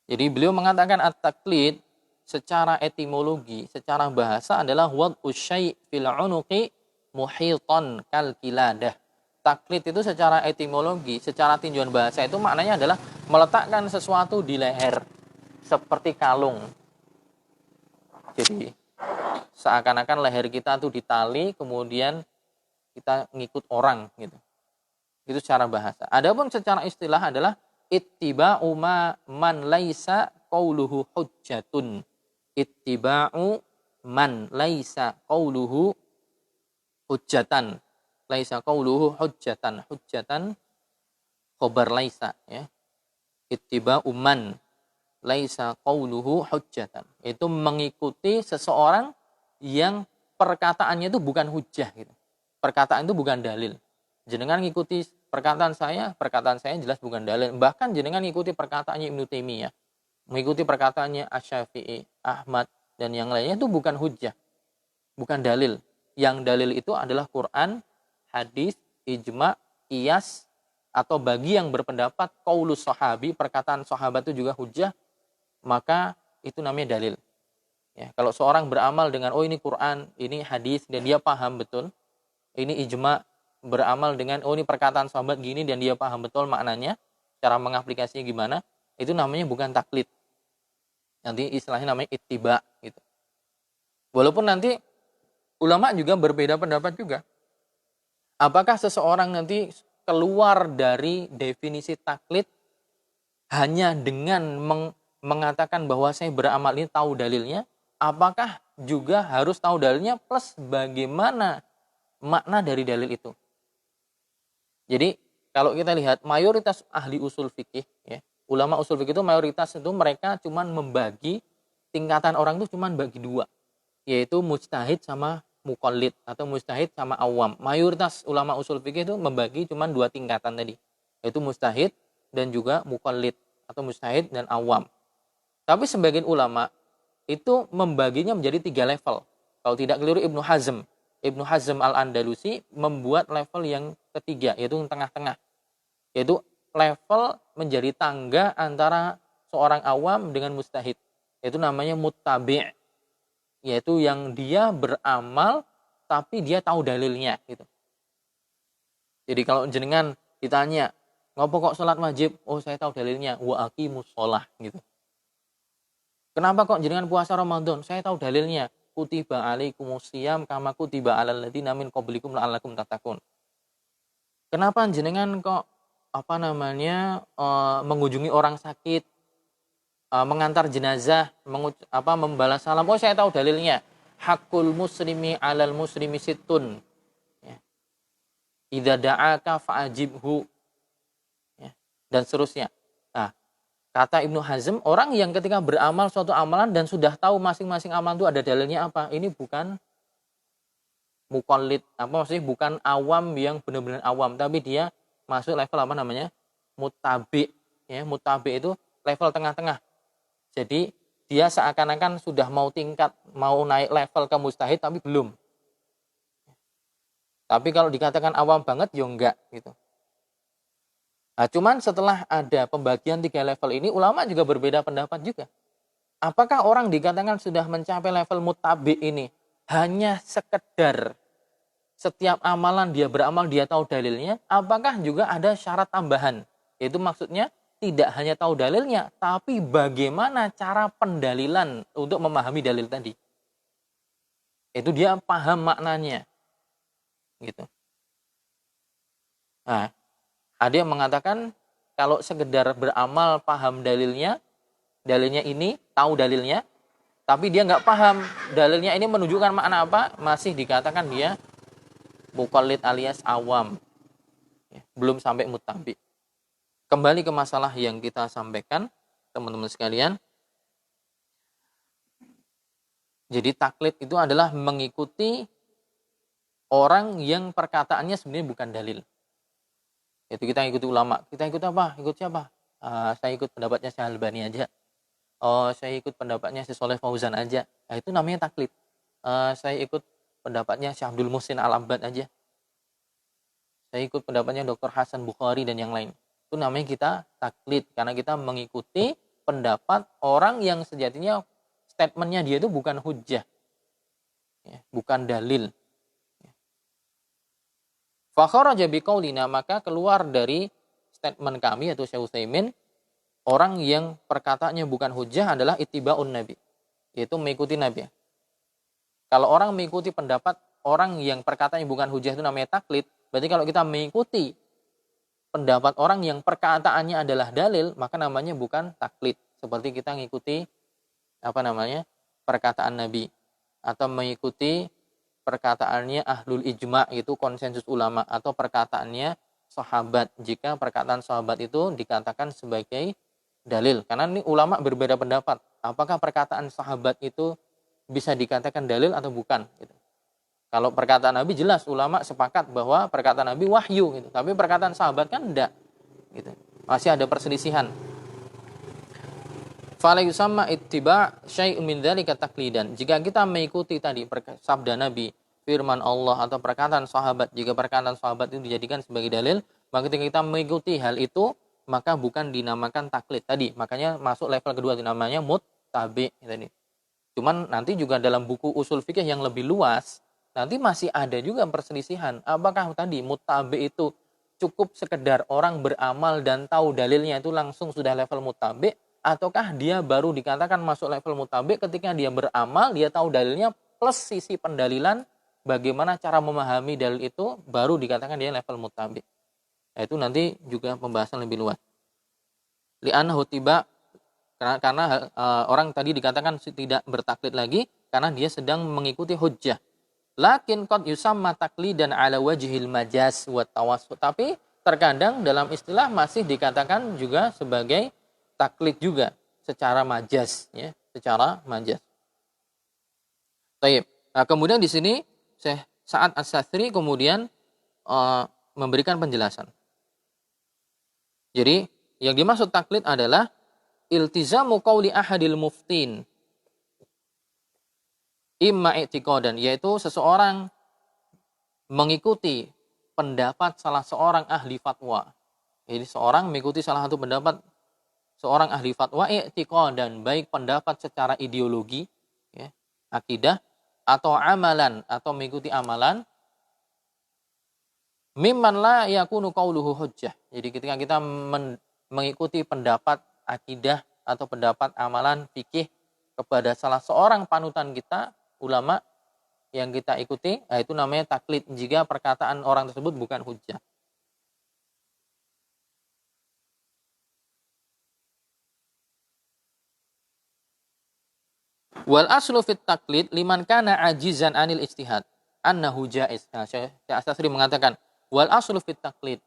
Jadi beliau mengatakan at-taklid secara etimologi, secara bahasa adalah wad'u syai' fil 'unuqi muhitan kal qiladah. Taklid itu secara etimologi, secara tinjauan bahasa itu maknanya adalah meletakkan sesuatu di leher seperti kalung. Jadi seakan-akan leher kita tuh ditali, kemudian kita ngikut orang gitu. Itu secara bahasa. Adapun secara istilah adalah ittiba'u man laisa qauluhu hujjatun. Ittiba'u man laisa qauluhu hujjatan. Laisa qauluhu hujjatan khobar laisa ya. Ittiba'u man laisa qauluhu hujjatan. Itu mengikuti seseorang yang perkataannya itu bukan hujjah gitu. Perkataan itu bukan dalil. Jenengan ngikuti perkataan saya jelas bukan dalil. Bahkan jenengan ngikuti perkataannya Ibnu Taimiyah, mengikuti perkataannya Asy-Syafi'i, Ahmad dan yang lainnya itu bukan hujjah, bukan dalil. Yang dalil itu adalah Quran, hadis, ijma, qiyas, atau bagi yang berpendapat qaulus sahabi, perkataan sahabat itu juga hujjah, maka itu namanya dalil. Ya, kalau seorang beramal dengan ini Quran, ini hadis dan dia paham betul, ini ijma, beramal dengan ini perkataan sahabat gini dan dia paham betul maknanya, cara mengaplikasinya gimana, itu namanya bukan taklid. Nanti istilahnya namanya ittiba gitu. Walaupun nanti ulama juga berbeda pendapat juga. Apakah seseorang nanti keluar dari definisi taklid hanya dengan mengatakan bahwa saya beramal ini tahu dalilnya? Apakah juga harus tahu dalilnya plus bagaimana makna dari dalil itu? Jadi kalau kita lihat mayoritas ahli usul fikih, ya, ulama usul fikih itu mayoritas itu mereka cuman membagi tingkatan orang itu cuman bagi dua, yaitu mujtahid sama muqallid atau mujtahid sama awam. Mayoritas ulama usul fikih itu membagi cuman dua tingkatan tadi, yaitu mujtahid dan juga muqallid atau mujtahid dan awam. Tapi sebagian ulama itu membaginya menjadi 3 level. Kalau tidak keliru Ibnu Hazm Al-Andalusi membuat level yang ketiga, yaitu tengah-tengah. Yaitu level menjadi tangga antara seorang awam dengan mujtahid. Yaitu namanya muttabi'. Yaitu yang dia beramal tapi dia tahu dalilnya gitu. Jadi kalau jenengan ditanya, "Ngopo kok salat wajib?" "Oh, saya tahu dalilnya, wa aqimus shalah." gitu. "Kenapa kok jenengan puasa Ramadan?" "Saya tahu dalilnya, kutiba alaikumusiyam kama kutiba alal ladzina min qablikum la'allakum tattaqun." "Kenapa jenengan kok mengunjungi orang sakit, mengantar jenazah, membalas salam?" "Oh, saya tahu dalilnya, hakul muslimi 'alal muslimi sittun. Ya. Idza da'aka fa'ajibhu." Ya. Dan seterusnya. Nah, kata Ibnu Hazm, orang yang ketika beramal suatu amalan dan sudah tahu masing-masing amalan itu ada dalilnya apa, ini bukan muqallid, maksudnya bukan awam yang benar-benar awam, tapi dia masuk level muttabi. Ya, muttabi itu level tengah-tengah. Jadi dia seakan-akan sudah mau naik level ke mujtahid tapi belum. Tapi kalau dikatakan awam banget ya enggak gitu. Nah, cuman setelah ada pembagian 3 level ini, ulama juga berbeda pendapat juga. Apakah orang dikatakan sudah mencapai level muttabi ini hanya sekedar setiap amalan dia beramal dia tahu dalilnya? Apakah juga ada syarat tambahan? Itu maksudnya tidak hanya tahu dalilnya, tapi bagaimana cara pendalilan untuk memahami dalil tadi. Itu dia paham maknanya. Gitu. Nah, ada yang mengatakan kalau sekedar beramal paham dalilnya ini, tahu dalilnya, tapi dia nggak paham dalilnya ini menunjukkan makna apa, masih dikatakan dia muqallid alias awam. Ya, belum sampai muttabi. Kembali ke masalah yang kita sampaikan, teman-teman sekalian. Jadi taklid itu adalah mengikuti orang yang perkataannya sebenarnya bukan dalil. Itu kita ikuti ulama. Kita ikut apa? Ikut siapa? Saya ikut pendapatnya Syekh Albani aja. Oh, saya ikut pendapatnya Syekh Shalih Fauzan aja. Nah, itu namanya taklid. Saya ikut pendapatnya Syekh Abdul Muhsin Al-Abbad aja. Saya ikut pendapatnya Dr. Hasan Bukhari dan yang lain. Itu namanya kita taklid. Karena kita mengikuti pendapat orang yang sejatinya statementnya dia itu bukan hujjah. Ya, bukan dalil. Fakharaja biqaulina, maka keluar dari statement kami yaitu Syekh Utsaimin, orang yang perkataannya bukan hujjah adalah ittiba'un nabi, yaitu mengikuti nabi. Kalau orang mengikuti pendapat orang yang perkataannya bukan hujjah itu namanya taklid, berarti kalau kita mengikuti pendapat orang yang perkataannya adalah dalil, maka namanya bukan taklid. Seperti kita mengikuti perkataan nabi atau mengikuti perkataannya ahlul ijma, itu konsensus ulama, atau perkataannya sahabat jika perkataan sahabat itu dikatakan sebagai dalil. Karena ini ulama berbeda pendapat, apakah perkataan sahabat itu bisa dikatakan dalil atau bukan gitu. Kalau perkataan Nabi jelas ulama sepakat bahwa perkataan Nabi wahyu gitu. Tapi perkataan sahabat kan enggak gitu. Masih ada perselisihan. Fala yusamma ittiba' syai'un min dzalika taqlidan. Jika kita mengikuti tadi sabda Nabi, firman Allah atau perkataan sahabat, jika perkataan sahabat itu dijadikan sebagai dalil, maka ketika kita mengikuti hal itu, maka bukan dinamakan taklid tadi. Makanya masuk level kedua namanya muttabi tadi. Cuman nanti juga dalam buku usul fikih yang lebih luas, nanti masih ada juga perselisihan. Apakah tadi muttabi itu cukup sekedar orang beramal dan tahu dalilnya itu langsung sudah level muttabi, ataukah dia baru dikatakan masuk level muttabi ketika dia beramal, dia tahu dalilnya plus sisi pendalilan, bagaimana cara memahami dalil itu baru dikatakan dia level muttabi. Nah, itu nanti juga pembahasan lebih luas. Li'annahu tiba, karena orang tadi dikatakan tidak bertaklid lagi karena dia sedang mengikuti hujjah. Lakin qad yusamma taqlidan ala wajhil majaz wa tawassut. Tapi terkadang dalam istilah masih dikatakan juga sebagai taklid juga secara majaz ya, secara majaz. Baik. Nah, kemudian di sini Syekh Sa'ad As-Satsri kemudian memberikan penjelasan. Jadi, yang dimaksud taklid adalah iltizamu qauli ahadil muftin imma i'tiqadan, yaitu seseorang mengikuti pendapat salah seorang ahli fatwa. Jadi seorang mengikuti salah satu pendapat seorang ahli fatwa i'tiqadan, baik pendapat secara ideologi, ya, akidah, atau amalan, atau mengikuti amalan, mimman la yakunu qauluhu hujjah. Jadi ketika kita mengikuti pendapat akidah atau pendapat amalan fikih kepada salah seorang panutan kita, ulama yang kita ikuti, nah itu namanya taklid jika perkataan orang tersebut bukan hujjah. Wal aslu fit taklid liman kana ajizan anil ijtihad annahu jaiz. Nah, Syekh As-Satsri mengatakan wal aslu fit taklid,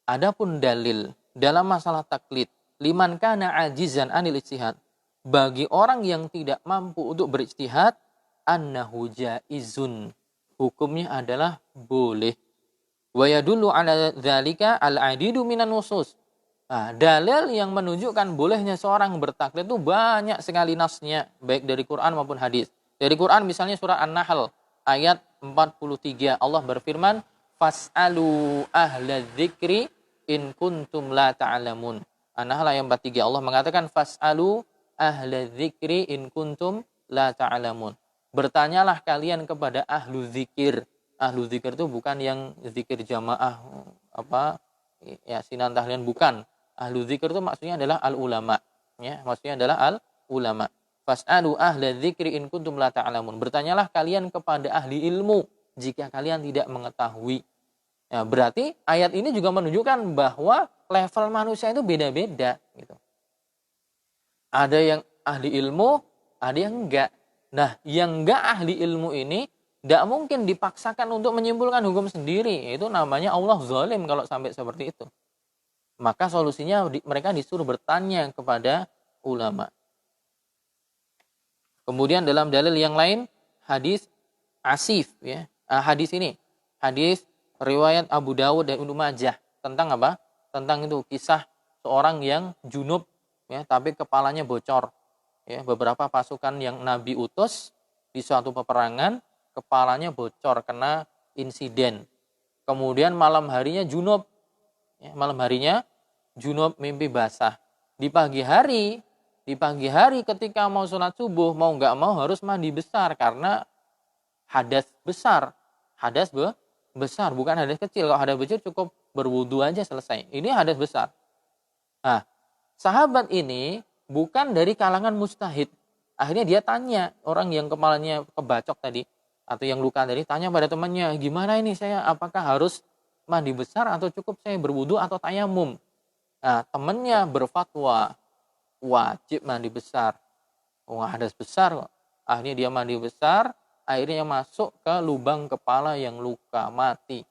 adapun dalil dalam masalah taklid liman kana ajizan anil ijtihad, bagi orang yang tidak mampu untuk berijtihad, annahu jaizun, hukumnya adalah boleh. Wa yadullu ala dzalika al-adidu minan nusus. Nah, dalil yang menunjukkan bolehnya seorang bertaklid itu banyak sekali nasnya, baik dari Quran maupun hadis. Dari Quran misalnya surah An-Nahl ayat 43, Allah berfirman, "Fas'alu ahla dzikri in kuntum la ta'lamun." An-Nahl ayat 43, Allah mengatakan fas'alu ahla dzikri in kuntum la ta'lamun. Bertanyalah kalian kepada ahlu zikir. Ahlu zikir itu bukan yang zikir jamaah yasinan tahlilan, bukan. Ahlu zikir itu maksudnya adalah al-ulama, ya, maksudnya adalah al-ulama. Fas'alu ahla dzikri in kuntum la ta'lamun. Bertanyalah kalian kepada ahli ilmu jika kalian tidak mengetahui. Ya, berarti ayat ini juga menunjukkan bahwa level manusia itu beda-beda gitu. Ada yang ahli ilmu, ada yang enggak. Nah, yang enggak ahli ilmu ini tidak mungkin dipaksakan untuk menyimpulkan hukum sendiri. Itu namanya Allah zalim kalau sampai seperti itu. Maka solusinya mereka disuruh bertanya kepada ulama. Kemudian dalam dalil yang lain, hadis Asif, ya. Hadis ini, hadis riwayat Abu Dawud dan Ibnu Majah tentang apa? Tentang itu kisah seorang yang junub, ya, tapi kepalanya bocor. Ya, beberapa pasukan yang Nabi utus di suatu peperangan, kepalanya bocor kena insiden. Kemudian malam harinya junub. Ya, malam harinya junub, mimpi basah. Di pagi hari ketika mau sholat subuh, mau nggak mau harus mandi besar karena hadas besar. Hadas besar, bukan hadas kecil. Kalau hadas kecil cukup berwudu aja selesai. Ini hadas besar. Nah, sahabat ini bukan dari kalangan mujtahid. Akhirnya dia tanya, orang yang kepalanya kebacok tadi, atau yang luka tadi, tanya pada temannya, gimana ini saya, apakah harus mandi besar atau cukup saya berwudu atau tayamum? Nah, temannya berfatwa, wajib mandi besar. Wah, hadas besar kok. Akhirnya dia mandi besar, akhirnya masuk ke lubang kepala yang luka, mati.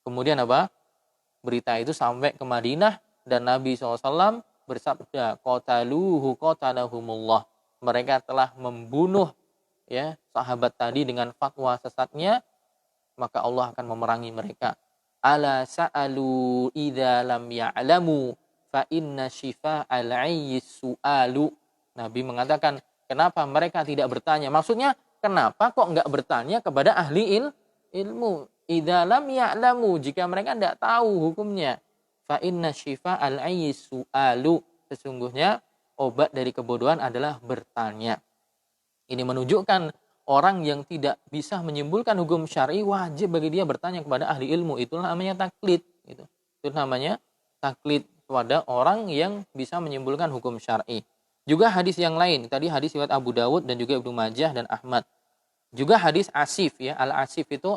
Kemudian apa? Berita itu sampai ke Madinah, dan Nabi SAW bersabda, qataluhu qatalahumullah. Mereka telah membunuh, ya, sahabat tadi dengan fatwa sesatnya, maka Allah akan memerangi mereka. Ala sa'alu idza lam ya'lamu fa inna shifa'al 'ayyis su'alu. Nabi mengatakan, kenapa mereka tidak bertanya? Maksudnya, kenapa kok enggak bertanya kepada ahli ilmu? Idza lam ya'lamu, jika mereka tidak tahu hukumnya. Fa inna shifa'al 'ayyis su'alu. Sesungguhnya obat dari kebodohan adalah bertanya. Ini menunjukkan orang yang tidak bisa menyimpulkan hukum syar'i wajib bagi dia bertanya kepada ahli ilmu. Itulah namanya taklid. Gitu. Itu namanya taklid kepada orang yang bisa menyimpulkan hukum syar'i. Juga hadis yang lain. Tadi hadis riwayat Abu Dawud dan juga Ibnu Majah dan Ahmad. Juga hadis Asif ya. Al-Asif itu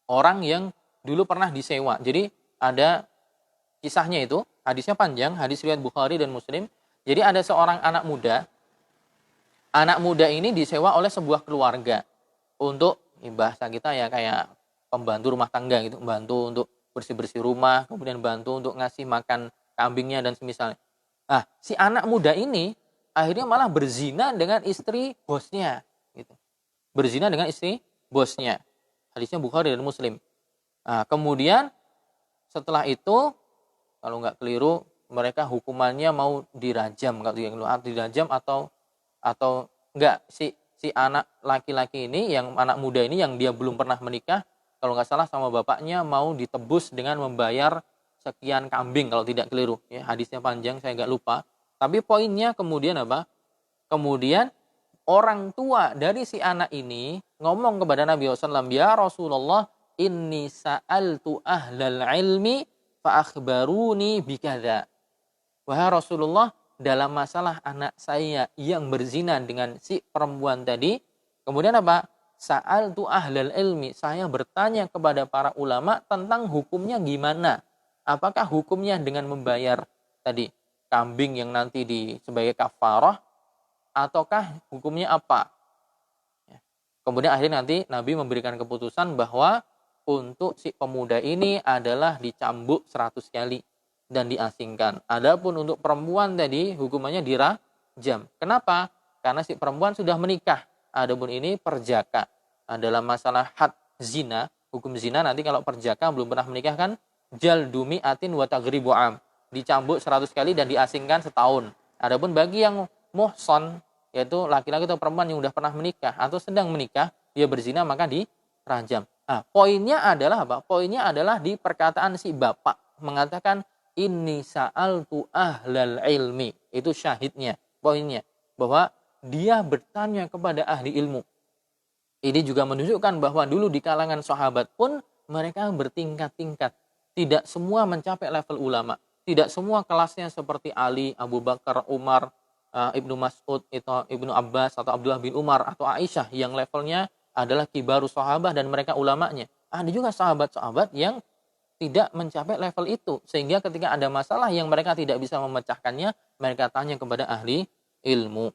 orang yang dulu pernah disewa. Jadi ada kisahnya itu. Hadisnya panjang. Hadis riwayat Bukhari dan Muslim. Jadi ada seorang anak muda. Anak muda ini disewa oleh sebuah keluarga untuk bahasa kita ya kayak pembantu rumah tangga gitu, bantu untuk bersih-bersih rumah, kemudian bantu untuk ngasih makan kambingnya dan semisalnya. Nah, si anak muda ini akhirnya malah berzina dengan istri bosnya gitu. Berzina dengan istri bosnya. Hadisnya Bukhari dan Muslim. Nah, kemudian setelah itu kalau nggak keliru mereka hukumannya mau dirajam, kalau dirajam atau enggak, si anak laki-laki ini, yang anak muda ini yang dia belum pernah menikah, kalau nggak salah sama bapaknya mau ditebus dengan membayar sekian kambing kalau tidak keliru ya, hadisnya panjang saya nggak lupa, tapi poinnya kemudian apa, kemudian orang tua dari si anak ini ngomong kepada Nabi SAW, ya Rasulullah, inni sa'altu ahlal ilmi fa akhbaruni bikadza. Wahai Rasulullah, dalam masalah anak saya yang berzina dengan si perempuan tadi, kemudian apa? Sa'altu ahlal ilmi, saya bertanya kepada para ulama tentang hukumnya gimana. Apakah hukumnya dengan membayar tadi kambing yang nanti sebagai kafarah, ataukah hukumnya apa? Kemudian akhirnya nanti Nabi memberikan keputusan bahwa untuk si pemuda ini adalah dicambuk 100 kali dan diasingkan. Adapun untuk perempuan tadi hukumannya dirajam. Kenapa? Karena si perempuan sudah menikah. Adapun ini perjaka. Nah, dalam masalah had zina, hukum zina nanti kalau perjaka belum pernah menikah kan jaldu mi'atin wa taghribu am. Dicambuk 100 kali dan diasingkan setahun. Adapun bagi yang muhson, yaitu laki-laki atau perempuan yang sudah pernah menikah atau sedang menikah, dia berzina maka dirajam. Nah, poinnya adalah apa? Poinnya adalah di perkataan si bapak mengatakan inni sa'altu ahlal ilmi. Itu syahidnya, poinnya. Bahwa dia bertanya kepada ahli ilmu. Ini juga menunjukkan bahwa dulu di kalangan sahabat pun mereka bertingkat-tingkat. Tidak semua mencapai level ulama. Tidak semua kelasnya seperti Ali, Abu Bakar, Umar, Ibnu Mas'ud, Ibnu Abbas, atau Abdullah bin Umar, atau Aisyah yang levelnya adalah kibarus sahabat dan mereka ulamanya. Ada juga sahabat-sahabat yang tidak mencapai level itu. Sehingga ketika ada masalah yang mereka tidak bisa memecahkannya, mereka tanya kepada ahli ilmu.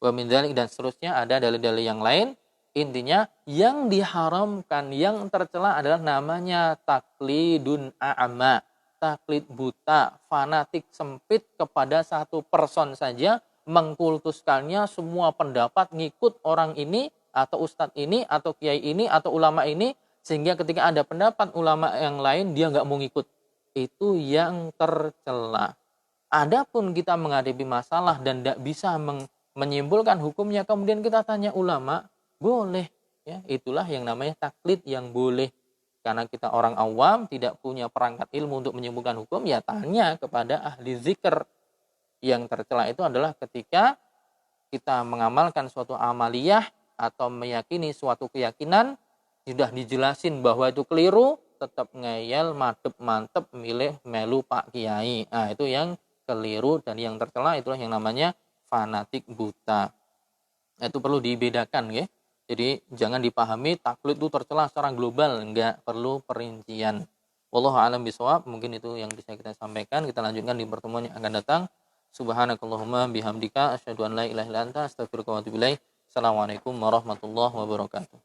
Wa min dzalik, dan seterusnya ada dalil-dalil yang lain. Intinya yang diharamkan, yang tercela adalah namanya taklidun a'ma. Taklid buta, fanatik, sempit kepada satu person saja, mengkultuskannya semua pendapat, ngikut orang ini, atau ustadz ini, atau kiai ini, atau ulama ini, sehingga ketika ada pendapat ulama yang lain, dia nggak mau ngikut. Itu yang tercela. Adapun kita menghadapi masalah dan tidak bisa menyimpulkan hukumnya, kemudian kita tanya ulama, boleh. Ya, itulah yang namanya taklid yang boleh. Karena kita orang awam, tidak punya perangkat ilmu untuk menyimpulkan hukum, ya tanya kepada ahli zikr. Yang tercela itu adalah ketika kita mengamalkan suatu amaliyah atau meyakini suatu keyakinan, sudah dijelasin bahwa itu keliru, tetap ngeyel, mantep milih melu Pak Kiai. Nah, itu yang keliru dan yang tercela, itulah yang namanya fanatik buta. Itu perlu dibedakan ya. Jadi jangan dipahami taklid itu tercela secara global, enggak, perlu perincian. Wallahu a'lam bishawab. Mungkin itu yang bisa kita sampaikan. Kita lanjutkan di pertemuan yang akan datang. Subhanakallahumma bihamdika asyhadu an la ilaha illa anta astaghfiruka wa atubu ilaik. Assalamualaikum warahmatullahi wabarakatuh.